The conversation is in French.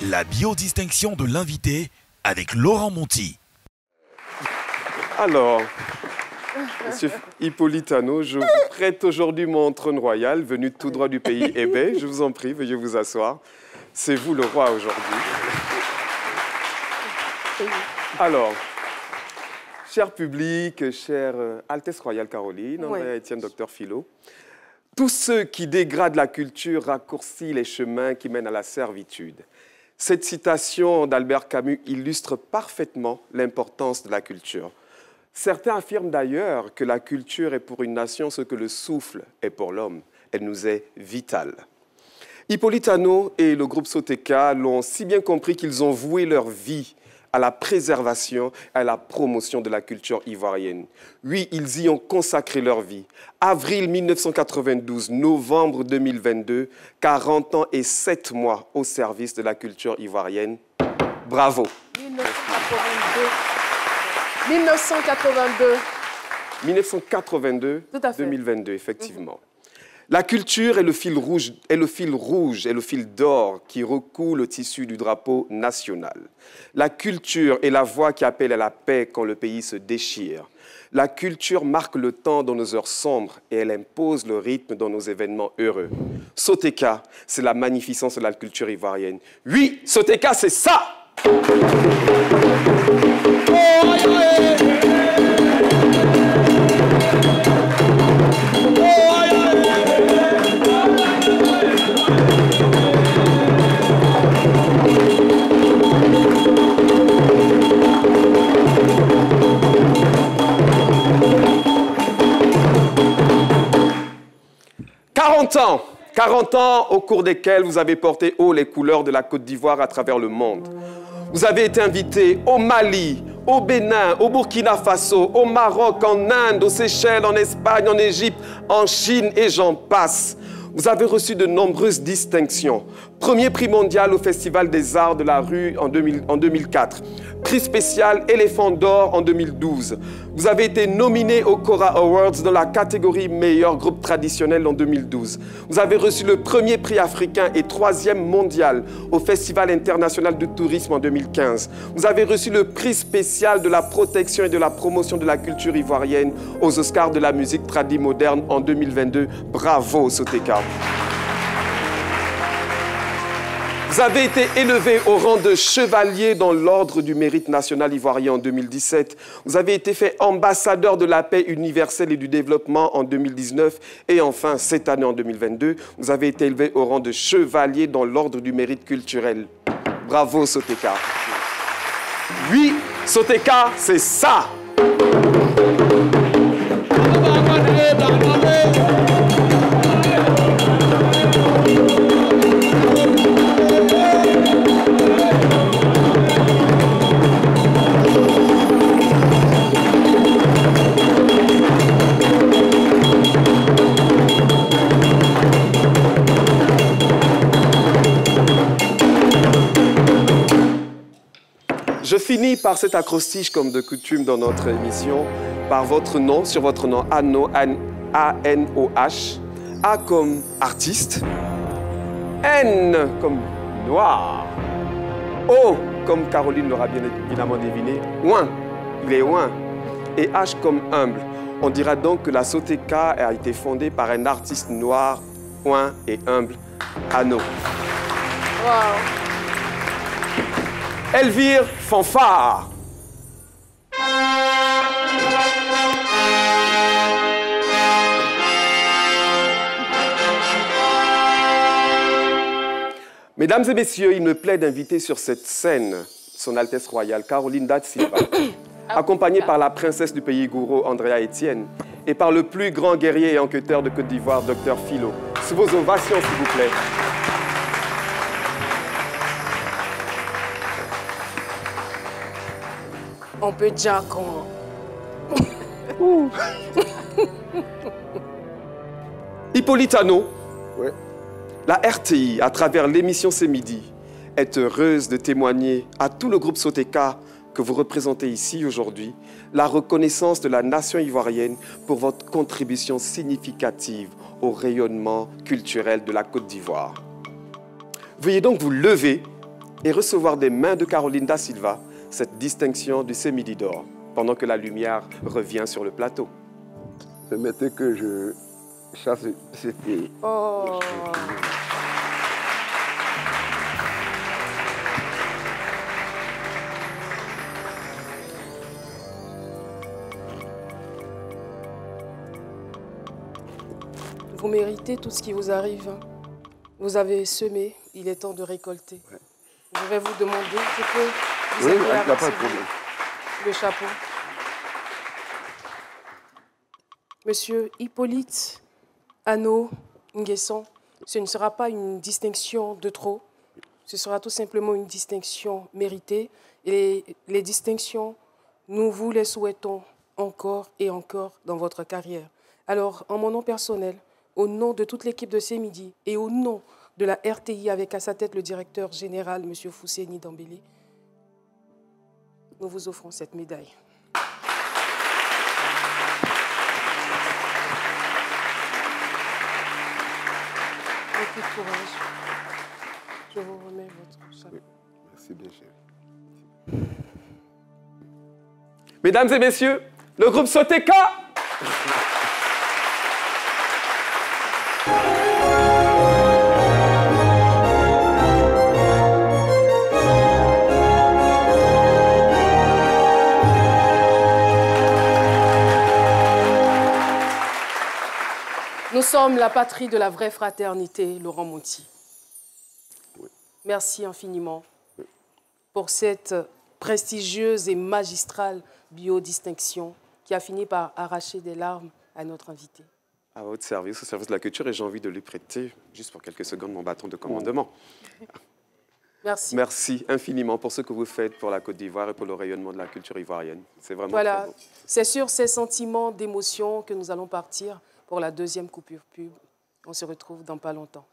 La biodistinction de l'invité avec Laurent Monti. Alors, Monsieur Hippolyte Hanot, je vous prête aujourd'hui mon trône royal, venu tout droit du pays Hébé. Je vous en prie, veuillez vous asseoir. C'est vous le roi aujourd'hui. Alors, cher public, chère Altesse Royale Caroline, André Étienne, docteur Philo, tous ceux qui dégradent la culture raccourcissent les chemins qui mènent à la servitude. Cette citation d'Albert Camus illustre parfaitement l'importance de la culture. Certains affirment d'ailleurs que la culture est pour une nation ce que le souffle est pour l'homme. Elle nous est vitale. Hippolyte Hanot et le groupe Soteca l'ont si bien compris qu'ils ont voué leur vie à la préservation et à la promotion de la culture ivoirienne. Oui, ils y ont consacré leur vie. Avril 1992, novembre 2022, 40 ans et 7 mois au service de la culture ivoirienne. Bravo. 1982, 2022, effectivement. La culture est le fil rouge, et le fil d'or qui recoule le tissu du drapeau national. La culture est la voix qui appelle à la paix quand le pays se déchire. La culture marque le temps dans nos heures sombres et elle impose le rythme dans nos événements heureux. Soteca, c'est la magnificence de la culture ivoirienne. Oui, Soteca, c'est ça! 40 ans au cours desquels vous avez porté haut les couleurs de la Côte d'Ivoire à travers le monde. Vous avez été invité au Mali, au Bénin, au Burkina Faso, au Maroc, en Inde, aux Seychelles, en Espagne, en Égypte, en Chine et j'en passe. Vous avez reçu de nombreuses distinctions. Premier prix mondial au Festival des Arts de la Rue en 2004. Prix spécial Éléphant d'Or en 2012. Vous avez été nominé aux Cora Awards dans la catégorie meilleur groupe traditionnel en 2012. Vous avez reçu le premier prix africain et 3e mondial au Festival international de tourisme en 2015. Vous avez reçu le prix spécial de la protection et de la promotion de la culture ivoirienne aux Oscars de la musique tradie moderne en 2022. Bravo, Soteca. Vous avez été élevé au rang de chevalier dans l'Ordre du Mérite national ivoirien en 2017. Vous avez été fait ambassadeur de la paix universelle et du développement en 2019. Et enfin, cette année en 2022, vous avez été élevé au rang de chevalier dans l'Ordre du Mérite culturel. Bravo, Soteca. Oui, Soteca, c'est ça. Je finis par cet acrostiche, comme de coutume dans notre émission, par votre nom, sur votre nom, Hanot, A-N-O-H. A comme artiste, N comme noir, O comme Caroline l'aura bien évidemment deviné, Ouin, il est Ouin, et H comme humble. On dira donc que la Soteca a été fondée par un artiste noir, Ouin et humble, Hanot. Wow. Elvire Fanfare. Mesdames et messieurs, il me plaît d'inviter sur cette scène Son Altesse Royale Caroline da Silva, accompagnée par la princesse du pays Gouro, Andrea Étienne, et par le plus grand guerrier et enquêteur de Côte d'Ivoire, docteur Philo. Sous vos ovations, s'il vous plaît. On peut dire qu'on... Hippolyte Hanot, Ouais. la RTI, à travers l'émission C'est Midi, est heureuse de témoigner à tout le groupe Soteca que vous représentez ici aujourd'hui la reconnaissance de la nation ivoirienne pour votre contribution significative au rayonnement culturel de la Côte d'Ivoire. Veuillez donc vous lever et recevoir des mains de Caroline Da Silva cette distinction du Sémidi d'or, pendant que la lumière revient sur le plateau. Permettez que je chasse ces filles. Oh. Vous méritez tout ce qui vous arrive. Vous avez semé, il est temps de récolter. Ouais. Je vais vous demander, je peux vous Oui, aider il n'y à a pas de retirer problème. le chapeau. Monsieur Hippolyte Anno Nguesson, ce ne sera pas une distinction de trop, ce sera tout simplement une distinction méritée. Et les distinctions, nous vous les souhaitons encore et encore dans votre carrière. Alors, en mon nom personnel, au nom de toute l'équipe de Sémidi et au nom de la RTI avec à sa tête le directeur général, M. Fousséni Dambélé, nous vous offrons cette médaille. Beaucoup de courage. Je vous remets votre chapeau. Merci bien, chérie. Mesdames et messieurs, le groupe Soteka. Nous sommes la patrie de la vraie fraternité, Laurent Monti. Merci infiniment pour cette prestigieuse et magistrale biodistinction qui a fini par arracher des larmes à notre invité. À votre service, au service de la culture, et j'ai envie de lui prêter, juste pour quelques secondes, mon bâton de commandement. Merci. Merci infiniment pour ce que vous faites pour la Côte d'Ivoire et pour le rayonnement de la culture ivoirienne. C'est vraiment Voilà, très beau. c'est sur ces sentiments d'émotion que nous allons partir pour la deuxième coupure pub. On se retrouve dans pas longtemps.